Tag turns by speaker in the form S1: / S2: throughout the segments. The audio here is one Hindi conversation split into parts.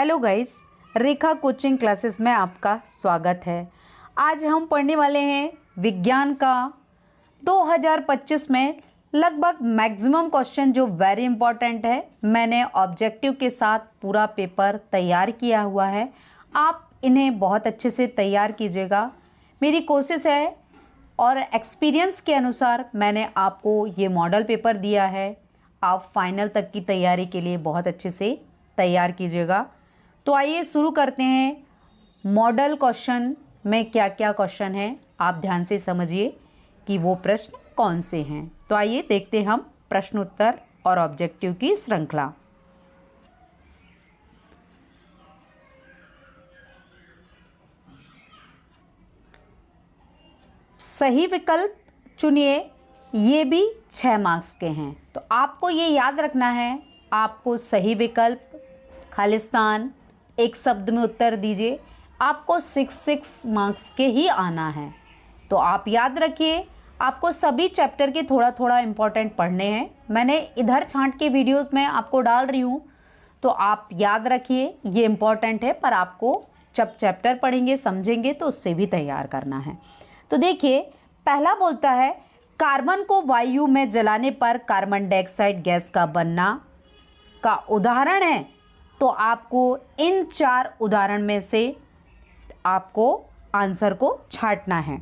S1: हेलो गाइस, रेखा कोचिंग क्लासेस में आपका स्वागत है। आज हम पढ़ने वाले हैं विज्ञान का 2025 में लगभग मैक्सिमम क्वेश्चन जो वेरी इंपॉर्टेंट है। मैंने ऑब्जेक्टिव के साथ पूरा पेपर तैयार किया हुआ है। आप इन्हें बहुत अच्छे से तैयार कीजिएगा। मेरी कोशिश है और एक्सपीरियंस के अनुसार मैंने आपको ये मॉडल पेपर दिया है। आप फाइनल तक की तैयारी के लिए बहुत अच्छे से तैयार कीजिएगा। तो आइए शुरू करते हैं। मॉडल क्वेश्चन में क्या क्या क्वेश्चन हैं, आप ध्यान से समझिए कि वो प्रश्न कौन से हैं। तो आइए देखते हैं हम प्रश्न उत्तर और ऑब्जेक्टिव की श्रृंखला। सही विकल्प चुनिए, ये भी 6 मार्क्स के हैं। तो आपको ये याद रखना है, आपको सही विकल्प, खालिस्तान, एक शब्द में उत्तर दीजिए। आपको 6 मार्क्स के ही आना है। तो आप याद रखिए, आपको सभी चैप्टर के थोड़ा थोड़ा इम्पोर्टेंट पढ़ने हैं। मैंने इधर छांट के वीडियोस में आपको डाल रही हूँ, तो आप याद रखिए ये इम्पोर्टेंट है। पर आपको जब चैप्टर पढ़ेंगे समझेंगे तो उससे भी तैयार करना है। तो देखिए, पहला बोलता है कार्बन को वायु में जलाने पर कार्बन डाइऑक्साइड गैस का बनना का उदाहरण है। तो आपको इन 4 उदाहरण में से आपको आंसर को छांटना है।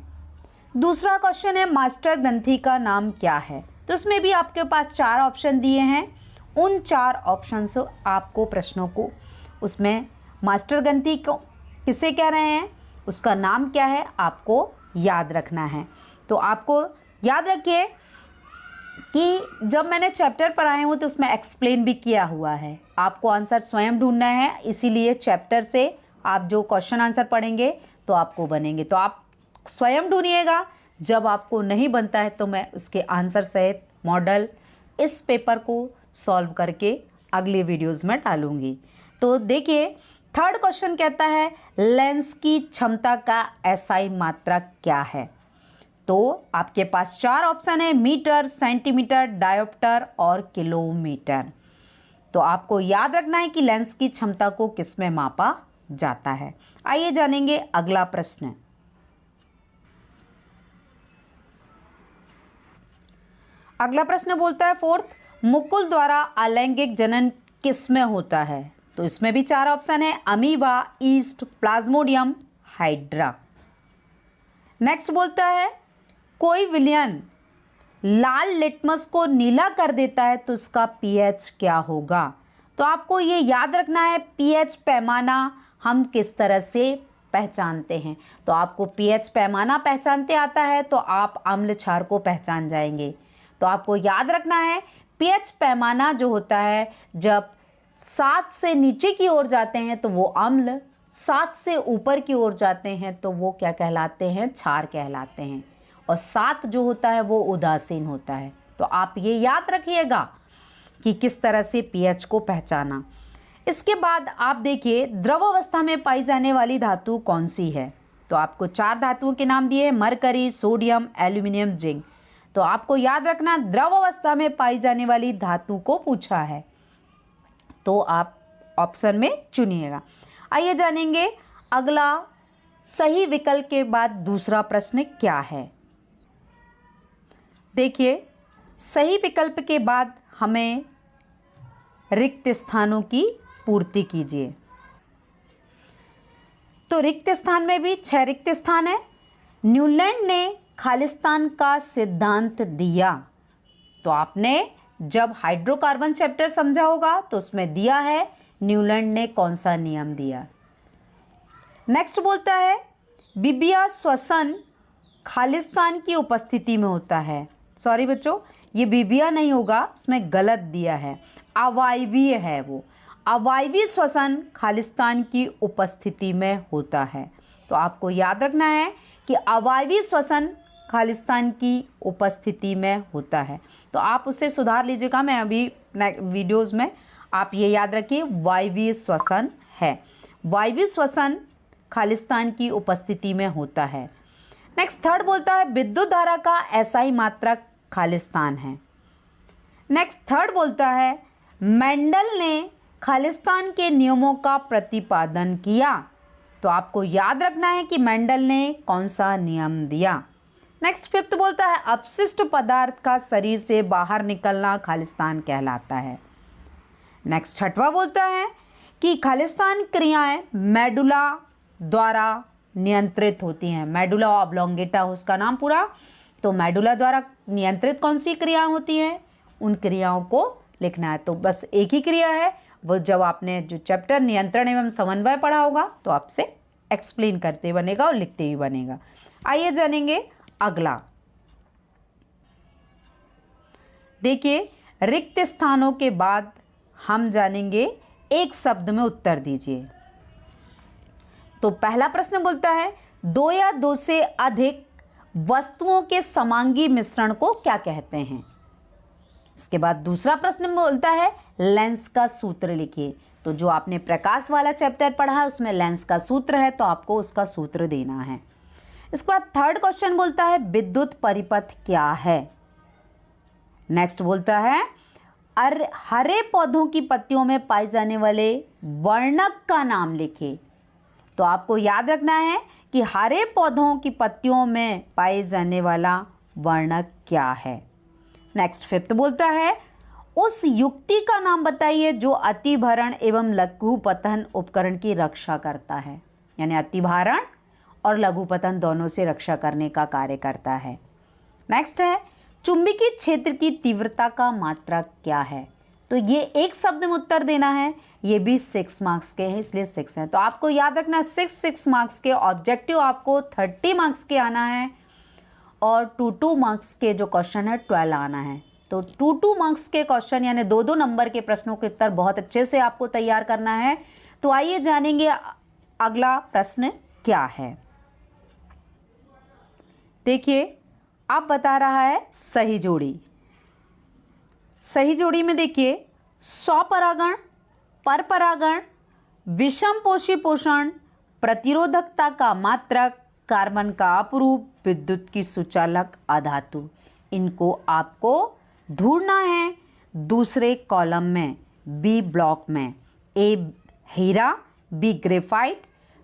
S1: दूसरा क्वेश्चन है मास्टर ग्रंथि का नाम क्या है। तो इसमें भी आपके पास 4 ऑप्शन दिए हैं। उन 4 ऑप्शन से आपको प्रश्नों को, उसमें मास्टर ग्रंथि को किसे कह रहे हैं, उसका नाम क्या है, आपको याद रखना है। तो आपको याद रखिए कि जब मैंने चैप्टर पढ़ाए हुए तो उसमें एक्सप्लेन भी किया हुआ है। आपको आंसर स्वयं ढूंढना है, इसीलिए चैप्टर से आप जो क्वेश्चन आंसर पढ़ेंगे तो आपको बनेंगे। तो आप स्वयं ढूंढिएगा। जब आपको नहीं बनता है तो मैं उसके आंसर सहित मॉडल इस पेपर को सॉल्व करके अगले वीडियोज़ में डालूंगी। तो देखिए, थर्ड क्वेश्चन कहता है लेंस की क्षमता का एसआई मात्रक क्या है। तो आपके पास 4 ऑप्शन है, मीटर, सेंटीमीटर, डायोप्टर और किलोमीटर। तो आपको याद रखना है कि लेंस की क्षमता को किस में मापा जाता है। आइए जानेंगे अगला प्रश्न। अगला प्रश्न बोलता है फोर्थ, मुकुल द्वारा अलैंगिक जनन किस में होता है। तो इसमें भी 4 ऑप्शन है, amoeba, east, Plasmodium, hydra. Next बोलता है कोई विलयन लाल लिटमस को नीला कर देता है तो उसका पीएच क्या होगा। तो आपको ये याद रखना है, पीएच पैमाना हम किस तरह से पहचानते हैं। तो आपको पीएच पैमाना पहचानते आता है तो आप अम्ल क्षार को पहचान जाएंगे। तो आपको याद रखना है, पीएच पैमाना जो होता है, जब 7 से नीचे की ओर जाते हैं तो वो अम्ल, 7 से ऊपर की ओर जाते हैं तो वो क्या कहलाते हैं, क्षार कहलाते हैं। और 7 जो होता है वो उदासीन होता है। तो आप ये याद रखिएगा कि किस तरह से पीएच को पहचाना। इसके बाद आप देखिए द्रव अवस्था में पाई जाने वाली धातु कौन सी है। तो आपको 4 धातुओं के नाम दिए हैं, मरकरी, सोडियम, एल्यूमिनियम, जिंक। तो आपको याद रखना, द्रव अवस्था में पाई जाने वाली धातु को पूछा है, तो आप ऑप्शन में चुनिएगा। आइए जानेंगे अगला, सही विकल्प के बाद दूसरा प्रश्न क्या है। देखिए, सही विकल्प के बाद हमें रिक्त स्थानों की पूर्ति कीजिए। तो रिक्त स्थान में भी 6 रिक्त स्थान है। न्यूलैंड ने खालिस्तान का सिद्धांत दिया। तो आपने जब हाइड्रोकार्बन चैप्टर समझा होगा तो उसमें दिया है न्यूलैंड ने कौन सा नियम दिया। नेक्स्ट बोलता है बिबिया श्वसन खालिस्तान की उपस्थिति में होता है। सॉरी बच्चों, ये बिबिया नहीं होगा, उसमें गलत दिया है, अवायवीय है वो। अवायवीय श्वसन खालिस्तान की उपस्थिति में होता है। तो आपको याद रखना है कि अवायवीय श्वसन खालिस्तान की उपस्थिति में होता है। तो आप उससे सुधार लीजिएगा, मैं अभी वीडियोज़ में, आप ये याद रखिए वायवीय श्वसन है। वायवीय श्वसन खालिस्तान की उपस्थिति में होता है। नेक्स्ट थर्ड बोलता है विद्युत धारा का एसआई मात्रक खालिस्तान है। नेक्स्ट थर्ड बोलता है मेंडल ने खालिस्तान के नियमों का प्रतिपादन किया? तो आपको याद रखना है कि मेंडल ने कौन सा नियम दिया। नेक्स्ट फिफ्थ बोलता है अपशिष्ट पदार्थ का शरीर से बाहर निकलना खालिस्तान कहलाता है। नेक्स्ट छठवां बोलता है कि खालिस्तान क्रियाएं मेडुला द्वारा नियंत्रित होती हैं। मेडुला ऑब्लोंगेटा उसका नाम पूरा। तो मेडुला द्वारा नियंत्रित कौन सी क्रियाएं होती हैं, उन क्रियाओं को लिखना है। तो बस एक ही क्रिया है, वो जब आपने जो चैप्टर नियंत्रण एवं समन्वय पढ़ा होगा तो आपसे एक्सप्लेन करते बनेगा और लिखते ही बनेगा। आइए जानेंगे अगला। देखिए, रिक्त स्थानों के बाद हम जानेंगे एक शब्द में उत्तर दीजिए। तो पहला प्रश्न बोलता है दो या दो से अधिक वस्तुओं के समांगी मिश्रण को क्या कहते हैं। इसके बाद दूसरा प्रश्न बोलता है लेंस का सूत्र लिखिए। तो जो आपने प्रकाश वाला चैप्टर पढ़ा है उसमें लेंस का सूत्र है, तो आपको उसका सूत्र देना है। इसके बाद थर्ड क्वेश्चन बोलता है विद्युत परिपथ क्या है। नेक्स्ट बोलता है हरे पौधों की पत्तियों में पाए जाने वाले वर्णक का नाम लिखिए। तो आपको याद रखना है कि हरे पौधों की पत्तियों में पाए जाने वाला वर्णक क्या है। नेक्स्ट फिफ्थ बोलता है उस युक्ति का नाम बताइए जो अतिभारण एवं लघुपतन उपकरण की रक्षा करता है। यानी अतिभारण और लघुपतन दोनों से रक्षा करने का कार्य करता है। नेक्स्ट है चुंबकीय क्षेत्र की तीव्रता का मात्रक क्या है। तो ये एक शब्द में उत्तर देना है। ये भी 6 मार्क्स के हैं, इसलिए 6 है। तो आपको याद रखना 6 मार्क्स के ऑब्जेक्टिव आपको 30 मार्क्स के आना है और 2 मार्क्स के जो क्वेश्चन है 12 आना है। तो 2 मार्क्स के क्वेश्चन यानी 2 नंबर के प्रश्नों के उत्तर बहुत अच्छे से आपको तैयार करना है। तो आइए जानेंगे अगला प्रश्न क्या है। देखिए, आप बता रहा है सही जोड़ी। सही जोड़ी में देखिए स्वपरागण, परपरागण, विषमपोषी पोषण, प्रतिरोधकता का मात्रक, कार्बन का अपरूप, विद्युत की सुचालक अधातु, इनको आपको ढूंढना है दूसरे कॉलम में बी ब्लॉक में। ए हीरा, बी ग्रेफाइट,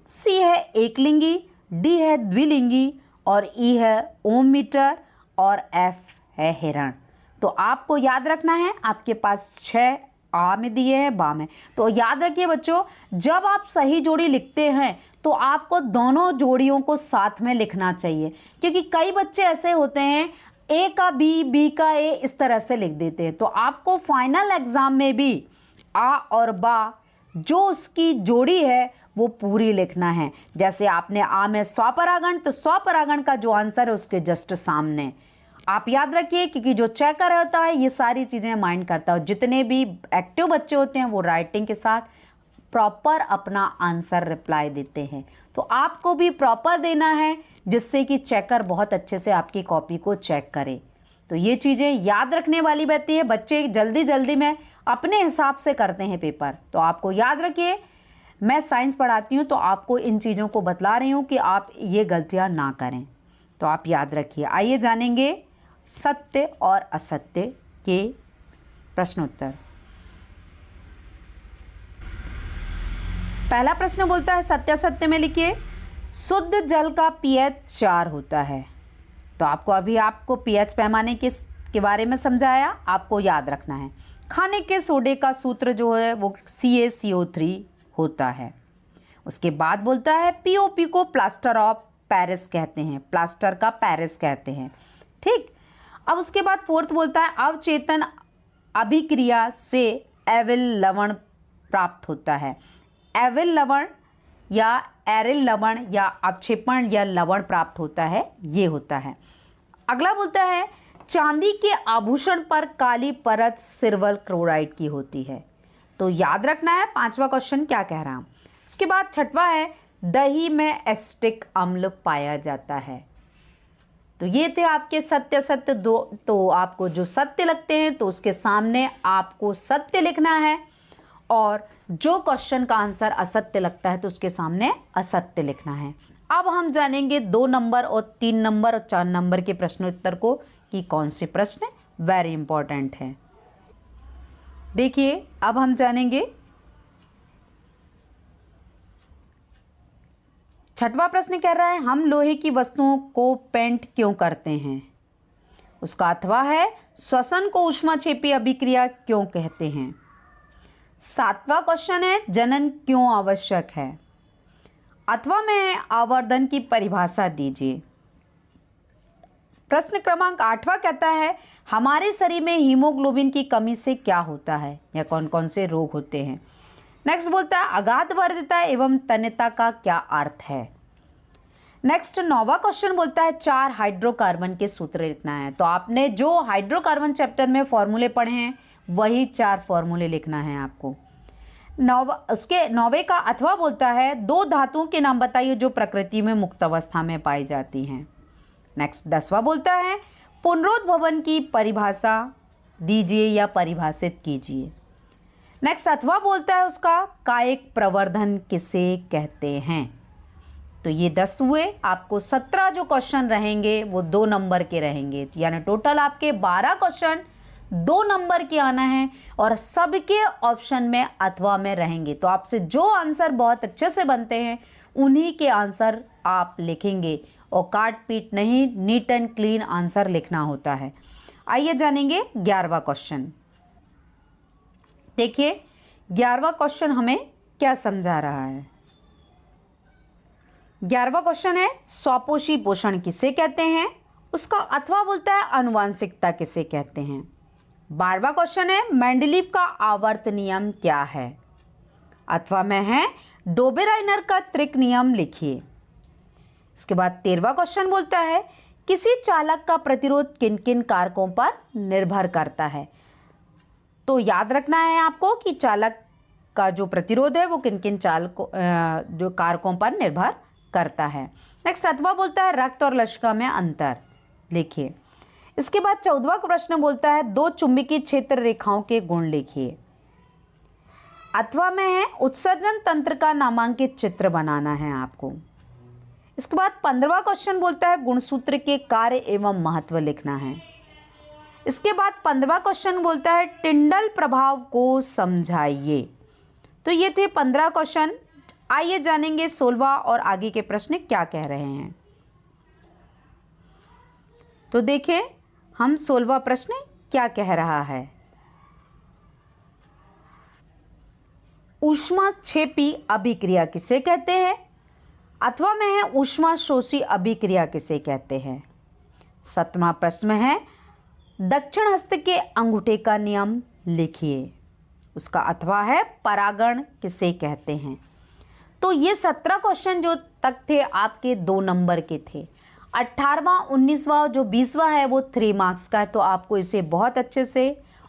S1: सी है एकलिंगी, डी है द्विलिंगी और ई है ओम मीटर और एफ है हिरण। तो आपको याद रखना है आपके पास 6 आ में दिए हैं, बा में। तो याद रखिए बच्चों, जब आप सही जोड़ी लिखते हैं तो आपको दोनों जोड़ियों को साथ में लिखना चाहिए, क्योंकि कई बच्चे ऐसे होते हैं ए का बी, बी का ए, इस तरह से लिख देते हैं। तो आपको फाइनल एग्जाम में भी आ और बा जो उसकी जोड़ी है वो पूरी लिखना है। जैसे आपने आ में स्वपरागण, तो स्वपरागण का जो आंसर है उसके जस्ट सामने आप याद रखिए, क्योंकि जो चेकर होता है ये सारी चीज़ें माइंड करता है। जितने भी एक्टिव बच्चे होते हैं वो राइटिंग के साथ प्रॉपर अपना आंसर रिप्लाई देते हैं। तो आपको भी प्रॉपर देना है जिससे कि चेकर बहुत अच्छे से आपकी कॉपी को चेक करे। तो ये चीज़ें याद रखने वाली रहती है। बच्चे जल्दी जल्दी में अपने हिसाब से करते हैं पेपर। तो आपको याद रखिए, मैं साइंस पढ़ाती हूँ तो आपको इन चीज़ों को बतला रही हूँ कि आप ये गलतियाँ ना करें। तो आप याद रखिए। आइए जानेंगे सत्य और असत्य के प्रश्नोत्तर। पहला प्रश्न बोलता है सत्यासत्य में लिखिए शुद्ध जल का पीएच 4 होता है। तो आपको पीएच पैमाने के बारे में समझाया, आपको याद रखना है। खाने के सोडे का सूत्र जो है वो CaCO3 होता है। उसके बाद बोलता है पीओपी को प्लास्टर ऑफ पेरिस कहते हैं, प्लास्टर का पेरिस कहते हैं। ठीक, अब उसके बाद फोर्थ बोलता है अवचेतन अभिक्रिया से एविल लवण प्राप्त होता है। एविल लवण या एरिल लवण या अवक्षेपण या लवण प्राप्त होता है, ये होता है। अगला बोलता है चांदी के आभूषण पर काली परत सिल्वर क्लोराइड की होती है। तो याद रखना है 5वां क्वेश्चन क्या कह रहा हूँ। उसके बाद 6वां है दही में एसिटिक अम्ल पाया जाता है। तो ये थे आपके सत्य सत्य दो। तो आपको जो सत्य लगते हैं तो उसके सामने आपको सत्य लिखना है, और जो क्वेश्चन का आंसर असत्य लगता है तो उसके सामने असत्य लिखना है। अब हम जानेंगे 2 नंबर और 3 नंबर और 4 नंबर के प्रश्नोत्तर को कि कौन से प्रश्न वेरी इंपॉर्टेंट हैं। देखिए, अब हम जानेंगे छठवां प्रश्न कह रहा है हम लोहे की वस्तुओं को पेंट क्यों करते हैं। उसका अथवा है श्वसन को ऊष्माक्षेपी अभिक्रिया क्यों कहते हैं। सातवां क्वेश्चन है जनन क्यों आवश्यक है। अथवा में आवर्धन की परिभाषा दीजिए। प्रश्न क्रमांक 8वां कहता है हमारे शरीर में हीमोग्लोबिन की कमी से क्या होता है या कौन कौन से रोग होते हैं। नेक्स्ट बोलता है अगाध वर्धिता एवं तन्यता का क्या अर्थ है। नेक्स्ट 9वां क्वेश्चन बोलता है 4 हाइड्रोकार्बन के सूत्र लिखना है। तो आपने जो हाइड्रोकार्बन चैप्टर में फॉर्मूले पढ़े हैं वही 4 फॉर्मूले लिखना है आपको। उसके 9वें का अथवा बोलता है 2 धातुओं के नाम बताइए जो प्रकृति में मुक्त अवस्था में पाई जाती हैं। नेक्स्ट 10वां बोलता है पुनरुद्भवन की परिभाषा दीजिए या परिभाषित कीजिए। नेक्स्ट अथवा बोलता है उसका कायिक प्रवर्धन किसे कहते हैं। तो ये 10 हुए। आपको 17 जो क्वेश्चन रहेंगे वो 2 नंबर के रहेंगे, यानी टोटल आपके 12 क्वेश्चन 2 नंबर के आना है और सबके ऑप्शन में अथवा में रहेंगे। तो आपसे जो आंसर बहुत अच्छे से बनते हैं उन्हीं के आंसर आप लिखेंगे और काट पीट नहीं, नीट एंड क्लीन आंसर लिखना होता है। आइए जानेंगे 11वां क्वेश्चन। देखिए 11वां क्वेश्चन हमें क्या समझा रहा है। 11वां क्वेश्चन है स्वपोषी पोषण किसे कहते हैं। उसका अथवा बोलता है आनुवांशिकता किसे कहते हैं। 12वां क्वेश्चन है मेंडलीव का आवर्त नियम क्या है। अथवा में है डोबेराइनर का त्रिक नियम लिखिए। इसके बाद 13वां क्वेश्चन बोलता है किसी चालक का प्रतिरोध किन किन कारकों पर निर्भर करता है। तो याद रखना है आपको कि चालक का जो प्रतिरोध है वो किन किन जो कारकों पर निर्भर करता है। नेक्स्ट अथवा बोलता है रक्त और लसिका में अंतर लिखिए। इसके बाद 14वां प्रश्न बोलता है 2 चुंबकीय क्षेत्र रेखाओं के गुण लिखिए। अथवा में है उत्सर्जन तंत्र का नामांकित चित्र बनाना है आपको। इसके बाद 15वां क्वेश्चन बोलता है गुणसूत्र के कार्य एवं महत्व लिखना है। इसके बाद 15वां क्वेश्चन बोलता है टिंडल प्रभाव को समझाइए। तो ये थे 15 क्वेश्चन। आइए जानेंगे 16वां और आगे के प्रश्न क्या कह रहे हैं। तो देखिए हम 16वां प्रश्न क्या कह रहा है। ऊष्माक्षेपी अभिक्रिया किसे कहते हैं। अथवा में है ऊष्माशोषी अभिक्रिया किसे कहते हैं। 7वां प्रश्न है दक्षिण हस्त के अंगूठे का नियम लिखिए। उसका अथवा है परागण किसे कहते हैं। तो ये 17 क्वेश्चन जो तक थे आपके 2 नंबर के थे। 18वां 19वां जो 20वां है वो 3 मार्क्स का है। तो आपको इसे बहुत अच्छे से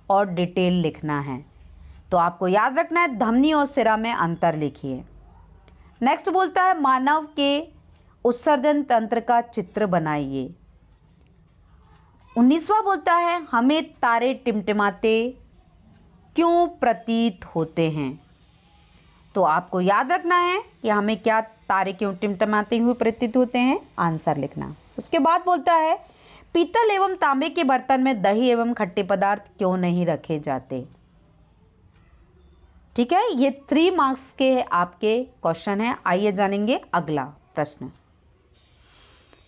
S1: और डिटेल लिखना है। तो आपको याद रखना है धमनी और सिरा में अंतर लिखिए। नेक्स्ट बोलता है मानव के उत्सर्जन तंत्र का चित्र बनाइए। 19वां बोलता है हमें तारे टिमटिमाते क्यों प्रतीत होते हैं। तो आपको याद रखना है कि हमें क्या तारे क्यों टिमटिमाते हुए प्रतीत होते हैं, आंसर लिखना। उसके बाद बोलता है पीतल एवं तांबे के बर्तन में दही एवं खट्टे पदार्थ क्यों नहीं रखे जाते। ठीक है, ये 3 मार्क्स के आपके क्वेश्चन हैं। आइए जानेंगे अगला प्रश्न।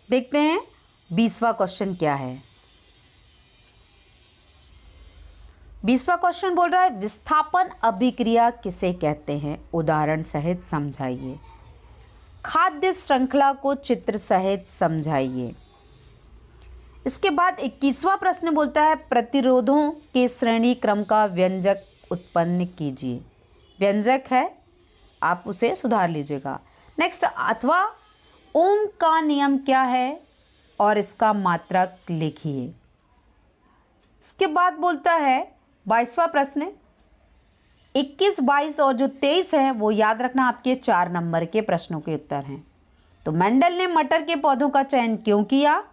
S1: देखते हैं 20वां क्वेश्चन क्या है। 20वां क्वेश्चन बोल रहा है विस्थापन अभिक्रिया किसे कहते हैं, उदाहरण सहित समझाइए। खाद्य श्रृंखला को चित्र सहित समझाइए। इसके बाद 21वां प्रश्न बोलता है प्रतिरोधों के श्रेणी क्रम का व्यंजक उत्पन्न कीजिए। व्यंजक है, आप उसे सुधार लीजिएगा। नेक्स्ट अथवा ओम का नियम क्या है और इसका मात्रक लिखिए। इसके बाद बोलता है 22वां प्रश्न 21, 22 और जो 23 है वो याद रखना आपके 4 नंबर के प्रश्नों के उत्तर हैं। तो मेंडल ने मटर के पौधों का चयन क्यों किया।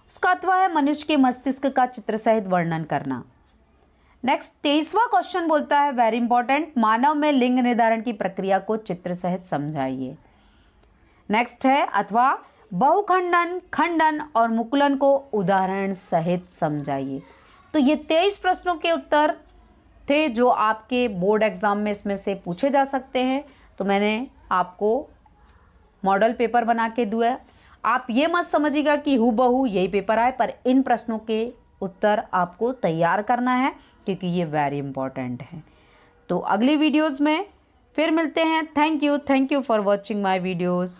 S1: उसका अथवा है मनुष्य के मस्तिष्क का चित्र सहित वर्णन करना। नेक्स्ट 23वां क्वेश्चन बोलता है वेरी इंपॉर्टेंट मानव में लिंग निर्धारण की प्रक्रिया को चित्र सहित समझाइए। नेक्स्ट है अथवा बहुखंडन, खंडन और मुकुलन को उदाहरण सहित समझाइए। तो ये 23 प्रश्नों के उत्तर थे जो आपके बोर्ड एग्जाम में इसमें से पूछे जा सकते हैं। तो मैंने आपको मॉडल पेपर बना के दिया। आप ये मत समझिएगा कि हूबहू यही पेपर आए, पर इन प्रश्नों के उत्तर आपको तैयार करना है क्योंकि ये वेरी इंपॉर्टेंट है। तो अगली वीडियोस में फिर मिलते हैं। Thank you for watching my videos.